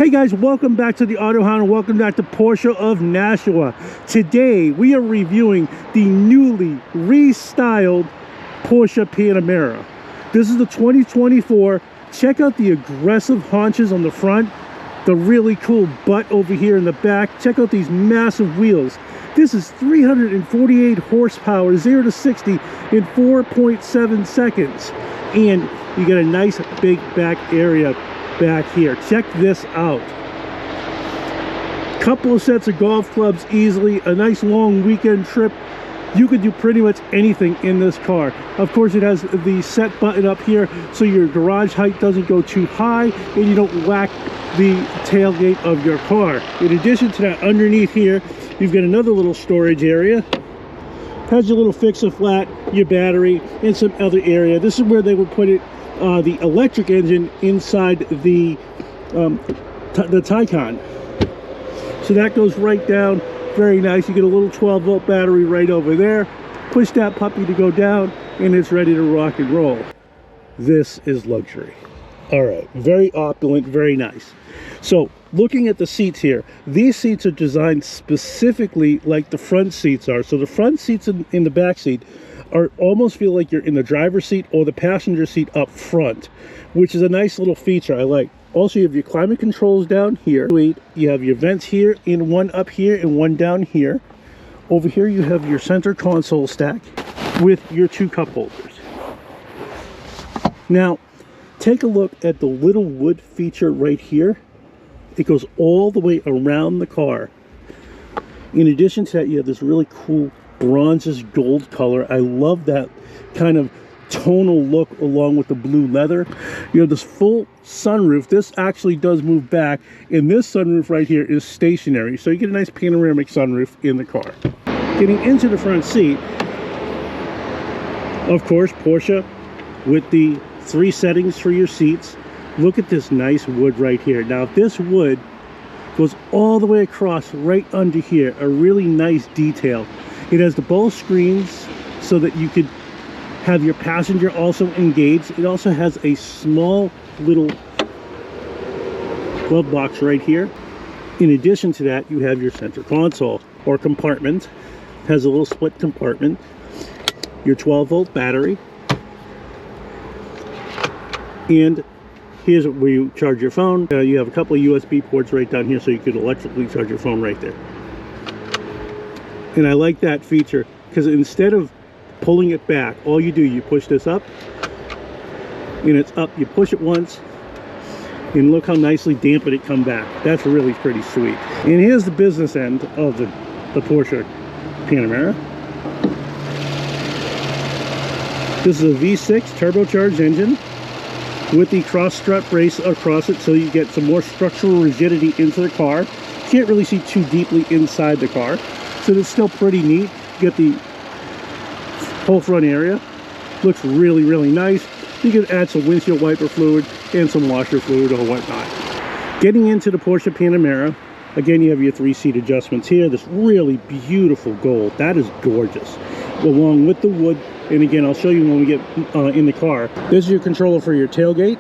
Hey guys, welcome back to the Autohound and welcome back to Porsche of Nashua. Today we are reviewing the newly restyled Porsche Panamera. This is the 2024. Check out the aggressive haunches on the front, the really cool butt over here in the back. Check out these massive wheels. This is 348 horsepower, 0 to 60 in 4.7 seconds. And you get a nice big back area back here. Check this out. Couple of sets of golf clubs easily, a nice long weekend trip. You could do pretty much anything in this car. Of course, it has the set button up here so your garage height doesn't go too high and you don't whack the tailgate of your car. In addition to that, underneath here, you've got another little storage area. Has your little fix-a-flat, your battery, and some other area. This is where they would put it, the electric engine inside the Taycan. So that goes right down. Very nice. You get a little 12-volt battery right over there. Push that puppy to go down, and it's ready to rock and roll. This is luxury. All right, very opulent, very nice. So looking at the seats here, these seats are designed specifically like the front seats are. So the front seats in the back seat are almost feel like you're in the driver's seat or the passenger seat up front, which is a nice little feature I like. Also, you have your climate controls down here. You have your vents here, and one up here and one down here. Over here you have your center console stack with your two cup holders. Now, take a look at the little wood feature right here. It goes all the way around the car. In addition to that, you have this really cool bronzish gold color. I love that kind of tonal look along with the blue leather. You have this full sunroof. This actually does move back, and this sunroof right here is stationary, so you get a nice panoramic sunroof in the car. Getting into the front seat, of course, Porsche with the 3 settings for your seats. Look at this nice wood right here. Now this wood goes all the way across right under here, a really nice detail. It has the both screens so that you could have your passenger also engaged. It also has a small little glove box right here. In addition to that, you have your center console or compartment. It has a little split compartment, your 12-volt battery, and here's where you charge your phone. You have a couple of USB ports right down here so you could electrically charge your phone right there. And I like that feature because instead of pulling it back, all you do, you push this up and it's up. You push it once and look how nicely dampened it come back. That's really pretty sweet. And here's the business end of the Porsche Panamera. This is a V6 turbocharged engine with the cross strut brace across it, so you get some more structural rigidity into the car. Can't really see too deeply inside the car, so it's still pretty neat. You get the whole front area. Looks really, really nice. You can add some windshield wiper fluid and some washer fluid or whatnot. Getting into the Porsche Panamera, again, you have your 3-seat adjustments here. This really beautiful gold. That is gorgeous. Along with the wood. And again, I'll show you when we get in the car. This is your controller for your tailgate,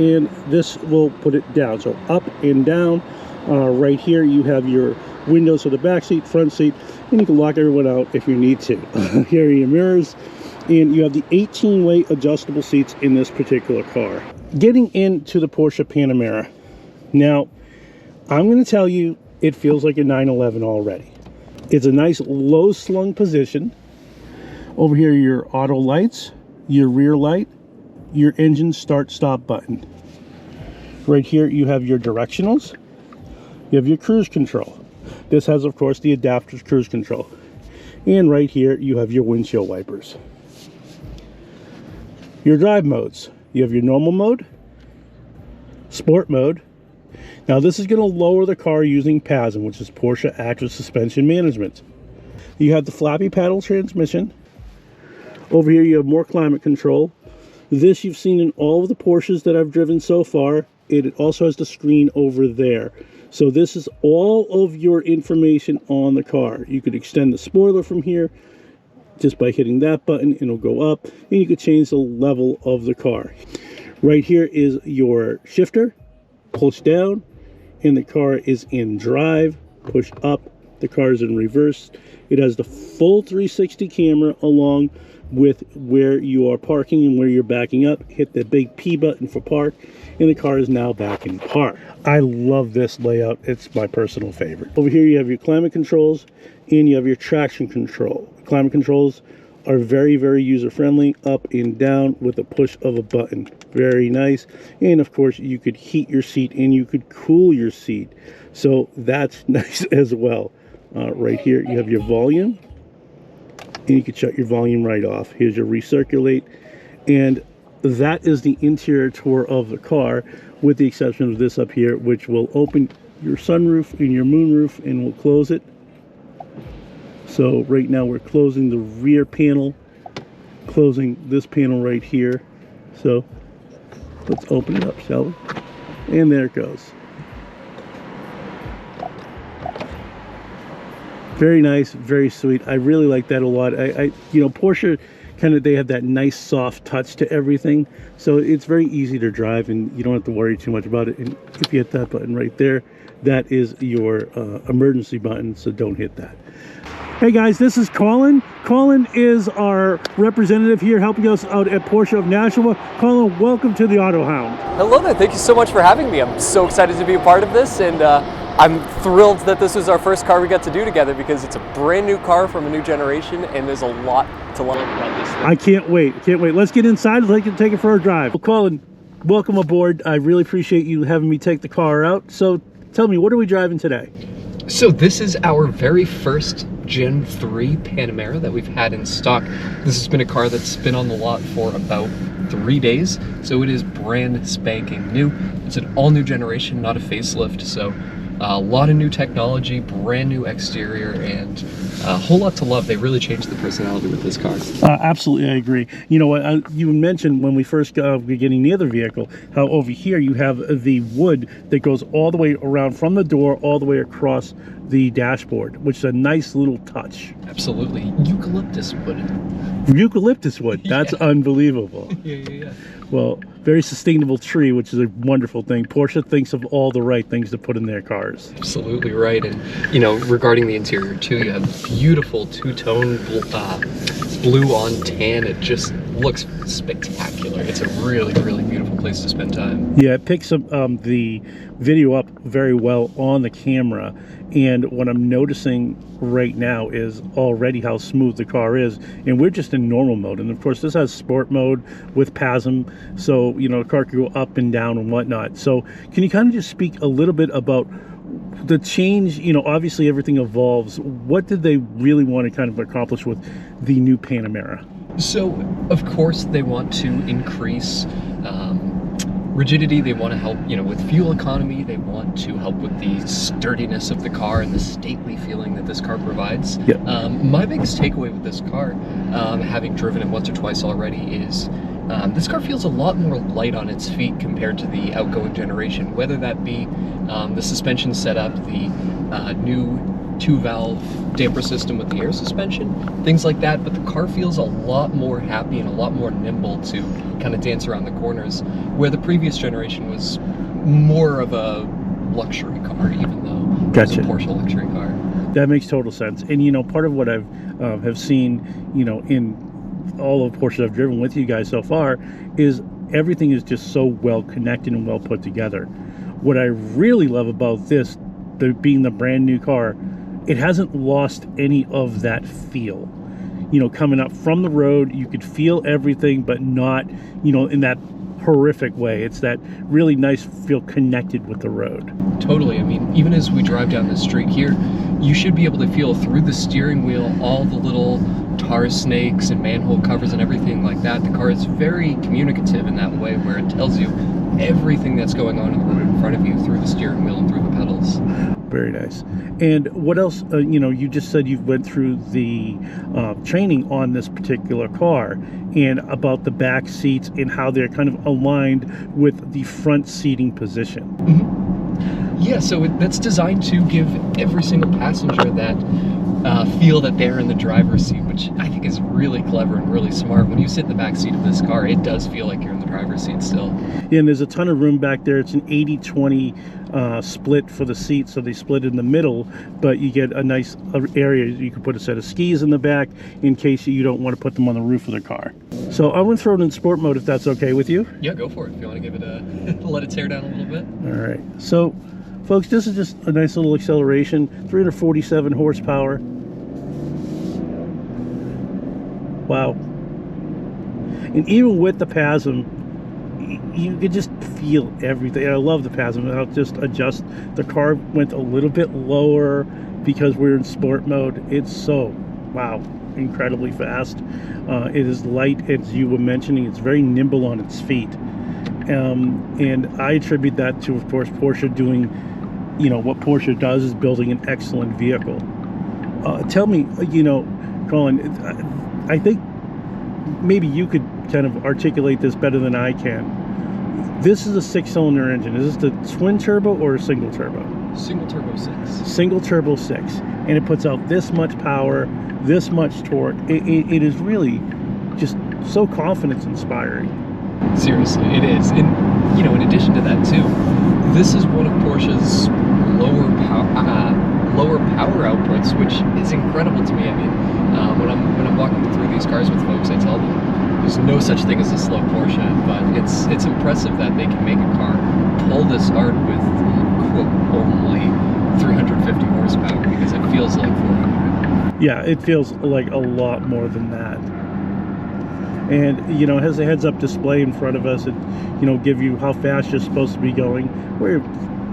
and this will put it down. So up and down. Right here you have your windows for the back seat, front seat, and you can lock everyone out if you need to. Here are your mirrors, and you have the 18-way adjustable seats in this particular car. Getting into the Porsche Panamera. Now, I'm going to tell you, it feels like a 911 already. It's a nice low slung position. Over here, your auto lights, your rear light, your engine start-stop button. Right here, you have your directionals. You have your cruise control. This has, of course, the adaptive cruise control. And right here, you have your windshield wipers. Your drive modes. You have your normal mode, sport mode. Now, this is going to lower the car using PASM, which is Porsche Active Suspension Management. You have the flappy paddle transmission. Over here you have more climate control. This you've seen in all of the Porsches that I've driven so far. It also has the screen over there. So this is all of your information on the car. You could extend the spoiler from here just by hitting that button, and it'll go up, and you could change the level of the car. Right here is your shifter, push down, and the car is in drive. Push up, the car is in reverse. It has the full 360 camera along with where you are parking and where you're backing up. Hit the big P button for park, and the car is now back in park. I love this layout. It's my personal favorite. Over here you have your climate controls and you have your traction control. Climate controls are very, very user-friendly, up and down with a push of a button. Very nice. And of course you could heat your seat and you could cool your seat, so that's nice as well. Right here you have your volume, and you can shut your volume right off. Here's your recirculate, and that is the interior tour of the car, with the exception of this up here, which will open your sunroof and your moonroof and we'll close it. So right now we're closing the rear panel, closing this panel right here. So let's open it up, shall we? And there it goes. Very nice, very sweet. I really like that a lot. You know, Porsche kind of, they have that nice soft touch to everything, so it's very easy to drive and you don't have to worry too much about it. And if you hit that button right there, that is your emergency button, so don't hit that. Hey guys, this is Colin. Colin is our representative here helping us out at Porsche of Nashua. Colin, welcome to the Autohound. Hello there, thank you so much for having me. I'm so excited to be a part of this, and I'm thrilled that this was our first car we got to do together, because it's a brand new car from a new generation and there's a lot to love about this thing. I can't wait, can't wait. Let's get inside, let's take it for a drive. Well, Colin, welcome aboard. I really appreciate you having me take the car out. So tell me, what are we driving today? So this is our very first Gen 3 Panamera that we've had in stock. This has been a car that's been on the lot for about 3 days, so it is brand spanking new. It's an all new generation, not a facelift, so a lot of new technology, brand new exterior, and a whole lot to love. They really changed the personality with this car. Absolutely, I agree. You know what, you mentioned when we first got getting near the vehicle, how over here you have the wood that goes all the way around from the door all the way across the dashboard, which is a nice little touch. Absolutely. Eucalyptus wood. Eucalyptus wood, that's unbelievable. Yeah. Well, very sustainable tree, which is a wonderful thing. Porsche thinks of all the right things to put in their cars. Absolutely right. And you know, regarding the interior too, you have beautiful two-tone blue on tan. It just looks spectacular. It's a really, really beautiful place to spend time. Yeah, it picks up the video up very well on the camera, and what I'm noticing right now is already how smooth the car is, and we're just in normal mode. And of course this has sport mode with PASM, so you know the car can go up and down and whatnot. So can you kind of just speak a little bit about the change? You know, obviously everything evolves. What did they really want to kind of accomplish with the new Panamera? So of course they want to increase rigidity. They want to help, you know, with fuel economy. They want to help with the sturdiness of the car and the stately feeling that this car provides. Yep. My biggest takeaway with this car, having driven it once or twice already, is this car feels a lot more light on its feet compared to the outgoing generation, whether that be the suspension setup, the new 2-valve damper system with the air suspension, things like that. But the car feels a lot more happy and a lot more nimble to kind of dance around the corners, where the previous generation was more of a luxury car, even though it's a Porsche luxury car. That makes total sense. And you know, part of what I've have seen, you know, in all of Porsche I've driven with you guys so far, is everything is just so well connected and well put together. What I really love about this, being the brand new car, it hasn't lost any of that feel. You know, coming up from the road, you could feel everything, but not, you know, in that horrific way. It's that really nice feel connected with the road. Totally. I mean, even as we drive down the street here, you should be able to feel through the steering wheel all the little tar snakes and manhole covers and everything like that. The car is very communicative in that way, where it tells you everything that's going on in the road in front of you through the steering wheel and through the pedals. Very nice. And what else, you know, you just said you went through the training on this particular car, and about the back seats and how they're kind of aligned with the front seating position. Mm-hmm. Yeah, so that's designed to give every single passenger that feel that they're in the driver's seat, which I think is really clever and really smart. When you sit in the back seat of this car, it does feel like you're in the driver's seat still. Yeah, and there's a ton of room back there. It's an 80-20 split for the seat, so they split in the middle, but you get a nice area. You can put a set of skis in the back in case you don't want to put them on the roof of the car. So I'm going to throw it in sport mode if that's okay with you. Yeah, go for it. If you want to give it a let it tear down a little bit. All right. So, folks, this is just a nice little acceleration. 347 horsepower. Wow. And even with the PASM, you could just feel everything. I love the PASM. I'll just adjust. The car went a little bit lower because we're in sport mode. It's so, wow, incredibly fast. It is light, as you were mentioning. It's very nimble on its feet. And I attribute that to, of course, Porsche doing, you know, what Porsche does is building an excellent vehicle. Tell me, you know, Colin, I think maybe you could kind of articulate this better than I can. This is a 6-cylinder engine. Is this the twin turbo or a single turbo? Single turbo 6. Single turbo 6. And it puts out this much power, this much torque. It is really just so confidence inspiring. Seriously, it is. And, you know, in addition to that too, this is one of Porsche's lower power outputs, which is incredible to me. I mean, when I'm walking through these cars with folks, I tell them there's no such thing as a slow Porsche, but it's impressive that they can make a car pull this hard with, quote, only 350 horsepower, because it feels like 400. Yeah, it feels like a lot more than that. And, you know, it has a heads-up display in front of us and, you know, give you how fast you're supposed to be going. We're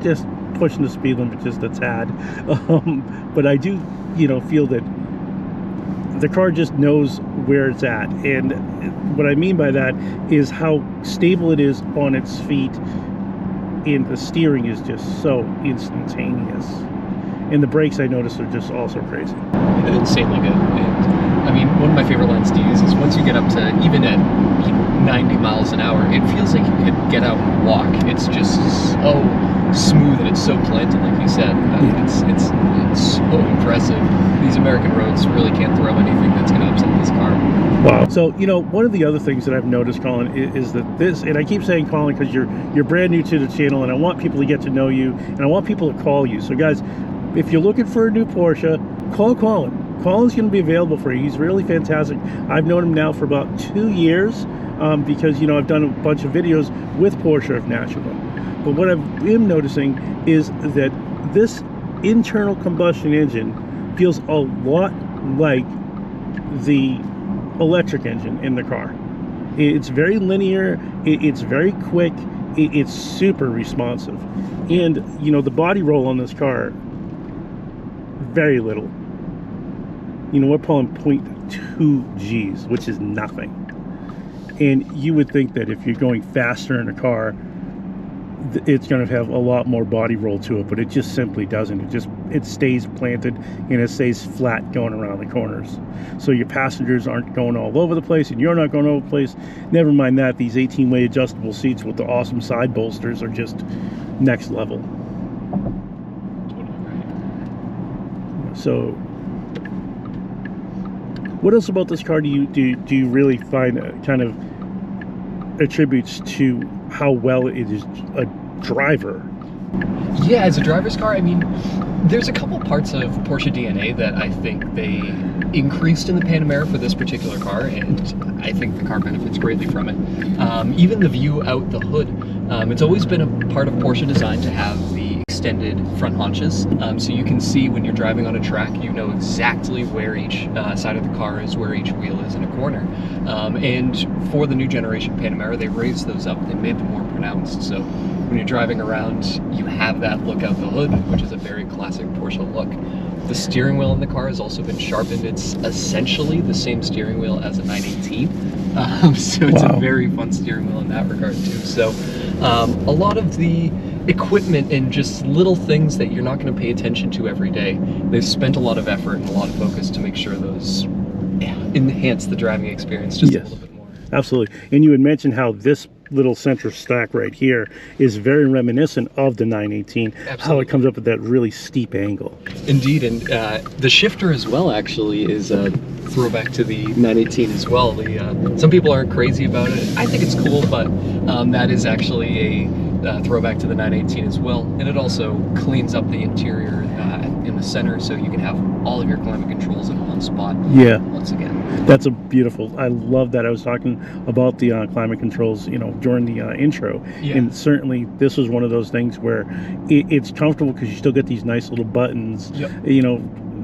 just pushing the speed limit just a tad. But I do, you know, feel that the car just knows where it's at. And what I mean by that is how stable it is on its feet, and the steering is just so instantaneous. And the brakes, I noticed, are just also crazy. It's insanely good. And I mean, one of my favorite lines to use is once you get up to, even at 90 miles an hour, it feels like you could get out and walk. It's just so smooth and it's so planted, like you said. It's so impressive. These American roads really can't throw anything that's going to upset this car. Wow. So, you know, one of the other things that I've noticed, Colin, is that this, and I keep saying Colin because you're brand new to the channel, and I want people to get to know you, and I want people to call you. So, guys, if you're looking for a new Porsche, call Colin. Colin's going to be available for you. He's really fantastic. I've known him now for about 2 years because, you know, I've done a bunch of videos with Porsche of Nashua. But what I am noticing is that this internal combustion engine feels a lot like the electric engine in the car. It's very linear, it's very quick, it's super responsive. And, you know, the body roll on this car, very little. You know, we're pulling 0.2 Gs, which is nothing. And you would think that if you're going faster in a car, it's going to have a lot more body roll to it, but it just simply doesn't. It stays planted and it stays flat going around the corners. So your passengers aren't going all over the place and you're not going all over the place. Never mind that, these 18-way adjustable seats with the awesome side bolsters are just next level. So what else about this car do you really find kind of attributes to how well it is a driver? Yeah, as a driver's car, I mean, there's a couple parts of Porsche DNA that I think they increased in the Panamera for this particular car, and I think the car benefits greatly from it. Even the view out the hood, it's always been a part of Porsche design to have the extended front haunches, so you can see when you're driving on a track, you know exactly where each side of the car is, where each wheel is in a corner. And for the new generation Panamera, they raised those up, they made them more pronounced, so when you're driving around, you have that look out the hood, which is a very classic Porsche look. The steering wheel in the car has also been sharpened. It's essentially the same steering wheel as a 918, so it's a very fun steering wheel in that regard too. So a lot of the equipment and just little things that you're not going to pay attention to every day, they've spent a lot of effort and a lot of focus to make sure those enhance the driving experience just a little bit more. Absolutely. And you had mentioned how this little center stack right here is very reminiscent of the 918. Absolutely. How it comes up with that really steep angle. Indeed, and the shifter as well actually is throwback to the 918 as well. Some people aren't crazy about it. I think it's cool, but that is actually a throwback to the 918 as well. And it also cleans up the interior in the center, so you can have all of your climate controls in one spot. Yeah. Once again. That's a beautiful. I love that. I was talking about the climate controls, during the intro, Yeah. and certainly this was one of those things where it's comfortable because you still get these nice little buttons. Yep.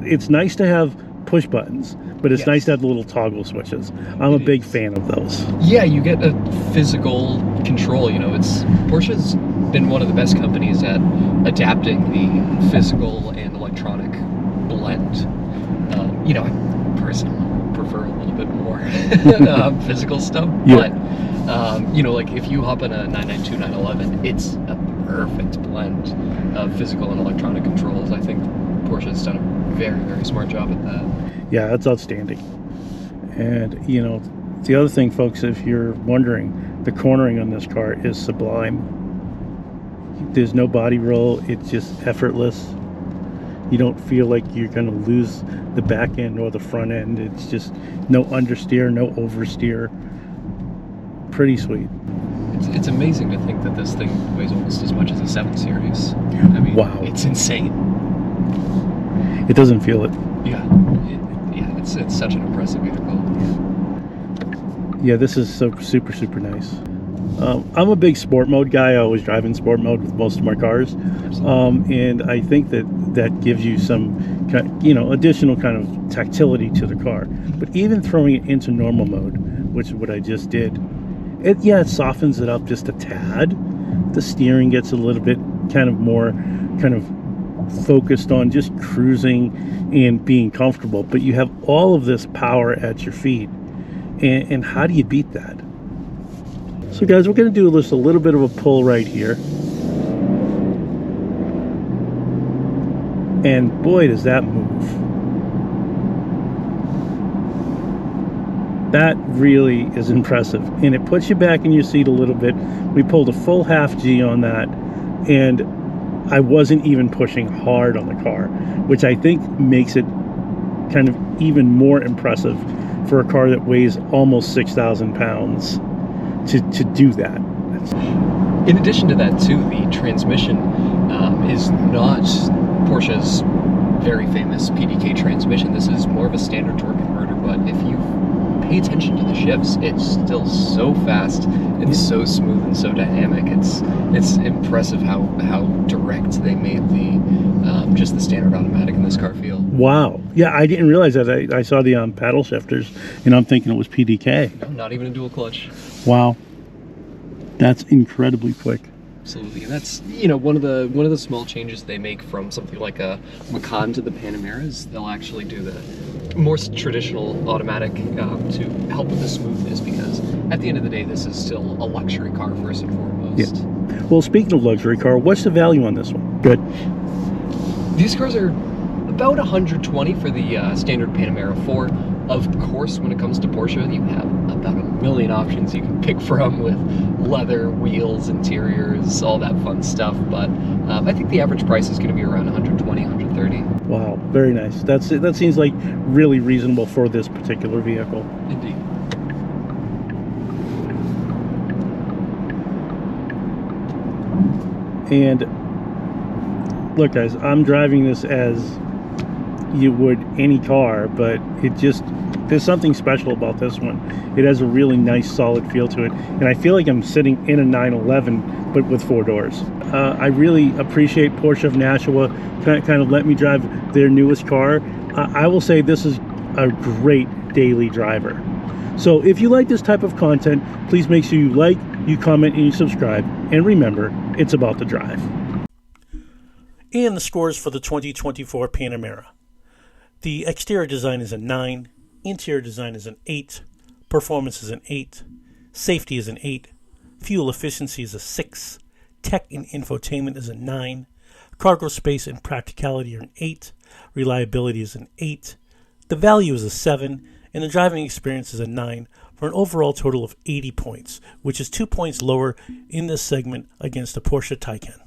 It's nice to have push buttons, but it's Yes. nice to have the little toggle switches. I'm a big fan of those. Yeah, you get a physical control. Porsche's been one of the best companies at adapting the physical and electronic blend. I personally prefer a little bit more physical stuff, Yeah. but like if you hop on a 992, 911, it's a perfect blend of physical and electronic controls. I think Porsche's done a very, very smart job at that. Yeah, that's outstanding. And the other thing, folks, if you're wondering, the cornering on this car is sublime. There's no body roll. It's just effortless. You don't feel like you're going to lose the back end or the front end. It's just no understeer, no oversteer. Pretty sweet. It's amazing to think that this thing weighs almost as much as a 7 Series. I mean, wow. It's insane. It doesn't feel it. Yeah, it's such an impressive vehicle. Yeah, this is so super, super nice. I'm a big sport mode guy. I always drive in sport mode with most of my cars. And I think that gives you some, additional kind of tactility to the car. But even throwing it into normal mode, which is what I just did, it softens it up just a tad. The steering gets a little bit more focused on just cruising and being comfortable. But you have all of this power at your feet. And how do you beat that? So guys, we're going to do just a little bit of a pull right here. And boy, does that move. That really is impressive. And it puts you back in your seat a little bit. We pulled a full half G on that. And I wasn't even pushing hard on the car, which I think makes it kind of even more impressive for a car that weighs almost 6,000 pounds. To do that. In addition to that too, the transmission is not Porsche's very famous PDK transmission. This is more of a standard torque converter, but if you pay attention to the shifts, it's still so fast and so smooth and so dynamic. It's impressive how direct they made the just the standard automatic in this car feel. Wow. Yeah, I didn't realize that. I saw the paddle shifters and I'm thinking it was PDK. No, not even a dual clutch. Wow. That's incredibly quick. Absolutely, and that's one of the small changes they make from something like a Macan to the Panamera is they'll actually do the more traditional automatic to help with the smoothness, because at the end of the day, this is still a luxury car first and foremost. Yeah. Well, speaking of luxury car, what's the value on this one? Good. These cars are about 120 for the standard Panamera 4. Of course, when it comes to Porsche, you have about a million options you can pick from with leather, wheels, interiors, all that fun stuff. But I think the average price is going to be around 120, 130. Wow, very nice. That seems like really reasonable for this particular vehicle. Indeed. And look, guys, I'm driving this as you would any car, but there's something special about this one. It has a really nice solid feel to it, and I feel like I'm sitting in a 911 but with 4 doors. I really appreciate Porsche of Nashua kind of let me drive their newest car. I will say this is a great daily driver. So if you like this type of content, please make sure you like, you comment, and you subscribe, and remember, it's about the drive. And the scores for the 2024 Panamera. The exterior design is a 9, interior design is an 8, performance is an 8, safety is an 8, fuel efficiency is a 6, tech and infotainment is a 9, cargo space and practicality are an 8, reliability is an 8, the value is a 7, and the driving experience is a 9, for an overall total of 80 points, which is 2 points lower in this segment against the Porsche Taycan.